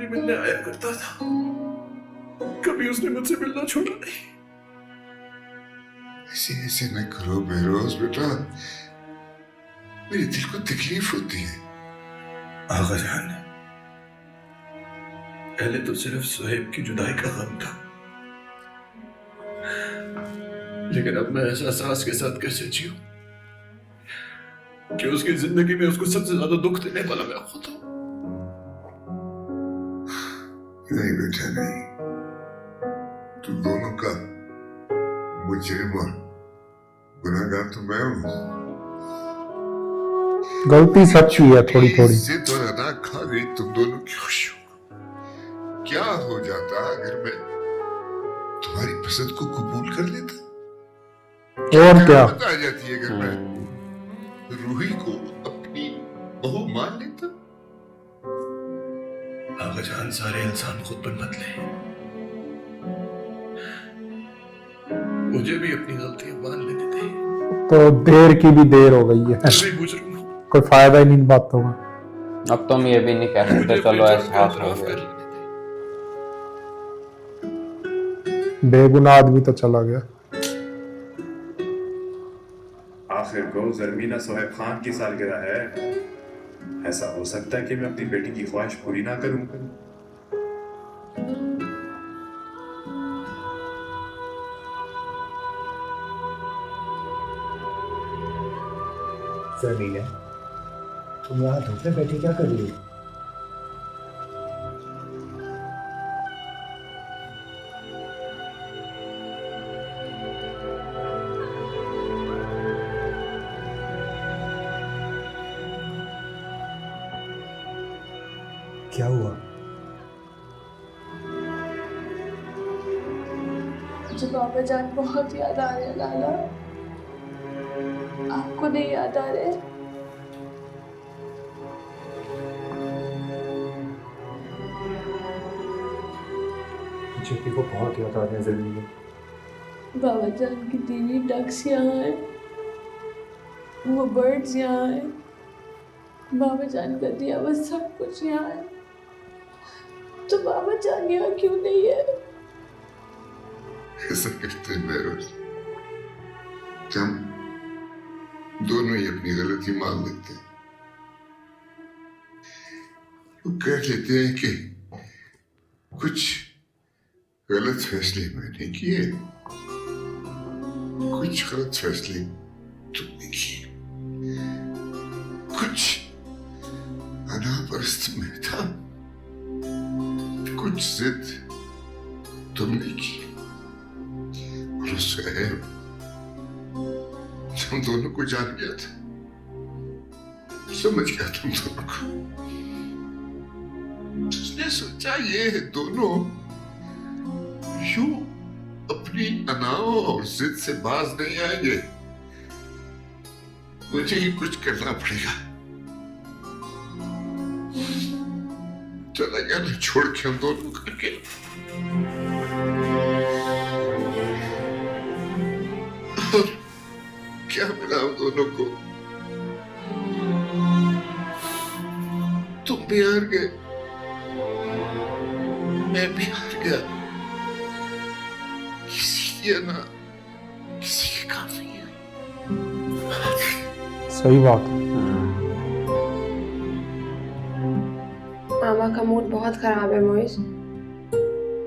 भी मिलने आया करता था, कभी उसने मुझसे मिलना छोड़ा नहीं। ऐसे ऐसे न करो बेरोज बेटा, मेरे दिल को तकलीफ होती है। आगा जान, पहले तो सिर्फ सुहेब की जुदाई का गम था, लेकिन अब मैं एहसास के साथ कैसे जीऊं कि उसकी जिंदगी में उसको सबसे ज्यादा दुख देने वाला मैं खुद हूं। नहीं बेटा नहीं, तुम दोनों का मुजरिम और गुनहगार तो मैं हूं। गलती सच ही है थोड़ी थोड़ी। इज्जत और अदा खा गई तुम दोनों की खुशियों। क्या हो जाता अगर मैं तुम्हारी पसंद को कबूल कर लेता? और क्या, आ जाती है अगर मैं रूही को अपनी बहू मान लेता? आगा जान, सारे इंसान खुद पर मत ले, मुझे भी अपनी गलतियां मान लेनी थी। तो देर की भी देर हो गई है, मैं भी मुजरिम हूं, कोई फायदा ही नहीं इन बातों का। अब तुम ये भी नहीं कह सकते मुझे चलो अपने जुर्म का एहसास हो इतराफ कर गया। लेनी थी। बेगुनाह आदमी तो चला गया। आखिर को जरमीना सोहेब खान की सालगिरह है, ऐसा हो सकता है कि मैं अपनी बेटी की ख्वाहिश पूरी ना करूं। जमीन है, तुम यहाँ धूप में बैठी क्या कर रही हो? क्या हुआ? मुझे बाबा जान बहुत याद आ रहे हैं लाला। आपको नहीं याद आ रहे? चिट्टी को बहुत याद आ रहे हैं जमीन। बाबा जान की दीदी डक्स यहाँ है, वो बर्ड्स यहाँ है, बाबा जान का दिया हुआ सब कुछ यहाँ है। तो बाबा जान यहाँ क्यों नहीं है? ऐसा करते हैं बेरोज, हम दोनों ही अपनी गलती मान लेते हैं। वो कह लेते हैं कि कुछ गलत फैसले मैंने किए, कुछ गलत फैसले तुमने किए, कुछ अनापरस्त में था, कुछ जिद तुमने की, और उस सुहेब हम दोनों को जान गया था, समझ गया तुम दोनों को। उसने सोचा ये दोनों यूं अपनी अनाओ और जिद से बाज नहीं आएंगे, मुझे ही कुछ करना पड़ेगा। चला गया ना छोड़ के हम दोनों करके। और क्या मिला हम दोनों को? तुम भी हार गए, मैं भी हार गया। किसी की ना किसी की काफी है। सही बात है। मामा का मूड बहुत खराब है मोइस,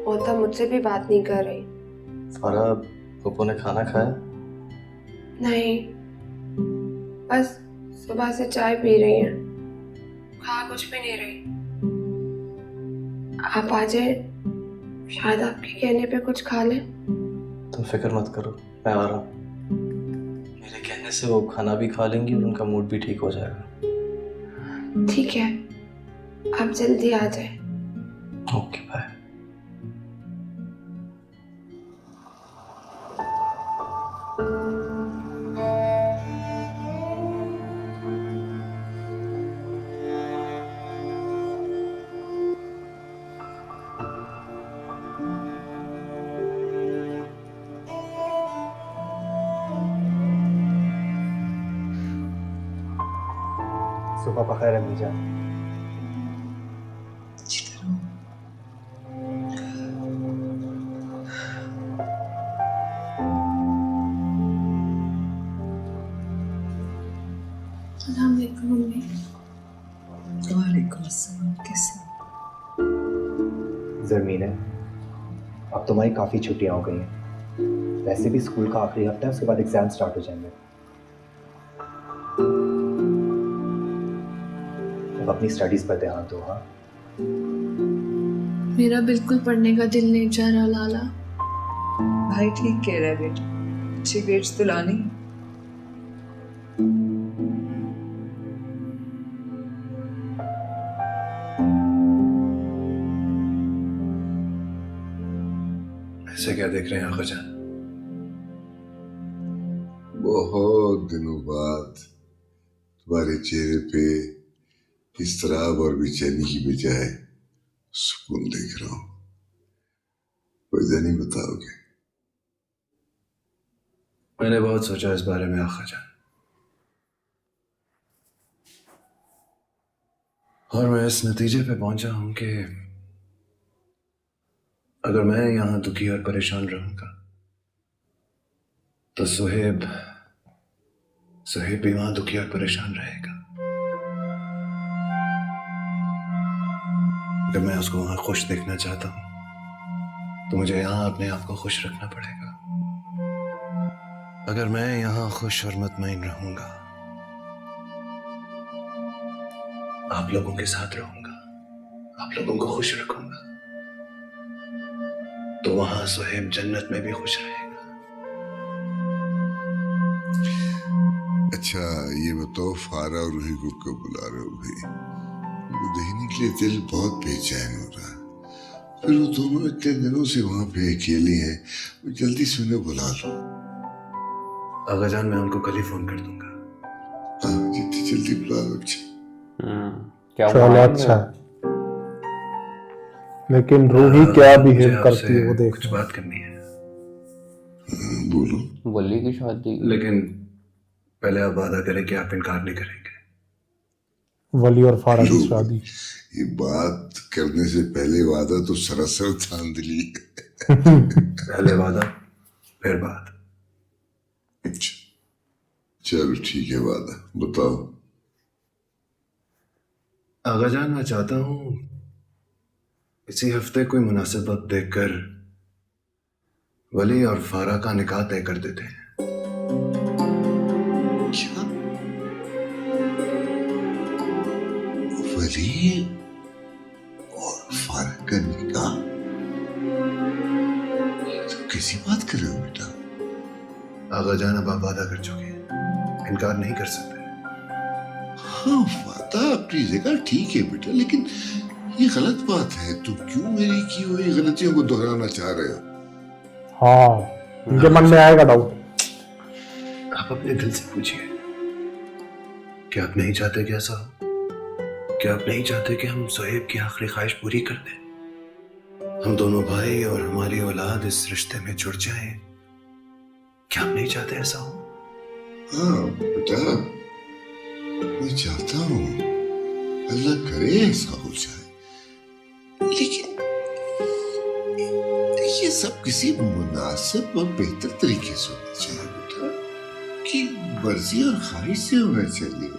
और तब मुझसे भी बात नहीं कर रही। फारा, पप्पू ने खाना खाया? नहीं, बस सुबह से चाय पी रही हैं, खा कुछ भी नहीं रही। आप आ जाए, शायद आपके कहने पे कुछ खा ले। तुम फिक्र मत करो, मैं आ रहा हूँ। मेरे कहने से वो खाना भी खा लेंगी और उनका मूड भी ठीक हो जाएगा। ठीक है, आप जल्दी आ जाए। Okay bye. सुबह बखैर अम्मी जान। वालेकुम मम्मी। वालेकुम अस्सलाम। कैसे? ज़मीन है, अब तुम्हारी काफ़ी छुट्टियां हो गई हैं। वैसे भी स्कूल का आखिरी हफ्ता है, उसके बाद एग्जाम स्टार्ट हो जाएंगे। अब अपनी स्टडीज पर ध्यान दो। हाँ, मेरा बिल्कुल पढ़ने का दिल नहीं चाह रहा लाला। भाई ठीक कह रहा है बेटा, अच्छी ग्रेड्स तो लानी। ऐसे क्या देख रहे हैं आखा जान? बहुत दिनों बाद तुम्हारे चेहरे पे इस्तराब और बेचैनी की बजाय सुकून देख रहा हूं। वजह नहीं बताओगे? मैंने बहुत सोचा इस बारे में आखा जान, और मैं इस नतीजे पे पहुंचा हूं कि अगर मैं यहां दुखी और परेशान रहूंगा तो सुहेब भी वहां दुखी और परेशान रहेगा। अगर मैं उसको वहां खुश देखना चाहता हूं तो मुझे यहां अपने आप को खुश रखना पड़ेगा। अगर मैं यहां खुश और मुतमईन रहूंगा, आप लोगों के साथ रहूंगा, आप लोगों को खुश रखूंगा, तो वहां सुहेब जन्नत में भी खुश रहेगा। अच्छा ये बताओ, फारा और रूही को कब बुला रहे हो भाई? वो देखने के लिए दिल बहुत बेचैन हो रहा है। फिर वो दोनों इतने दिनों से वहां पे अकेले हैं, वो जल्दी से उन्हें बुला लो। आगा जान, मैं उनको कल ही फोन कर दूंगा। हाँ, जितनी जल्दी बुला लो। अच्छा क्या चलो हुआ? अच्छा है, लेकिन रूही क्या बिहेव मुझे करती है वो आपसे देख। कुछ बात करनी है, बोलो। बोली की शादी की। लेकिन पहले आप वादा करें कि आप इनकार नहीं करेंगे। वली और फारा की लो, शादी। ये बात करने से पहले वादा तो सरासर धांधली है। पहले वादा फिर बात। अच्छा चलो ठीक है, वादा बताओ। आगा जान, मैं चाहता हूं इसी हफ्ते कोई मुनासिब वक्त देखकर वली और फारा का निकाह तय कर देते हैं। क्या? वली और फारा का निकाह? ये तो कैसी बात कर रहे हो बेटा? आगा जान, अब आप वादा कर चुके हैं, इनकार नहीं कर सकते। हाँ, वादा अपनी जगह ठीक है बेटा, लेकिन ये गलत बात है। तुम क्यों मेरी की हुई गलतियों को दोहराना चाह रहे हो? हाँ, उनके मन में आएगा डाउट। आप अपने दिल से पूछिए, क्या आप नहीं चाहते कि ऐसा हो? क्या आप नहीं चाहते कि हम सुहेब की आखिरी ख्वाहिश पूरी कर दें? हम दोनों भाई और हमारी औलाद इस रिश्ते में जुड़ जाएं। क्या आप नहीं चाहते ऐसा हो? हाँ बेटा, मैं चाहता हूँ, अल्लाह करे ऐसा हो जाए, लेकिन ये सब किसी मुनासिब और बेहतर तरीके से होना चाहिए बेटा, कि मर्जी और ख्वाहिश से होना चाहिए।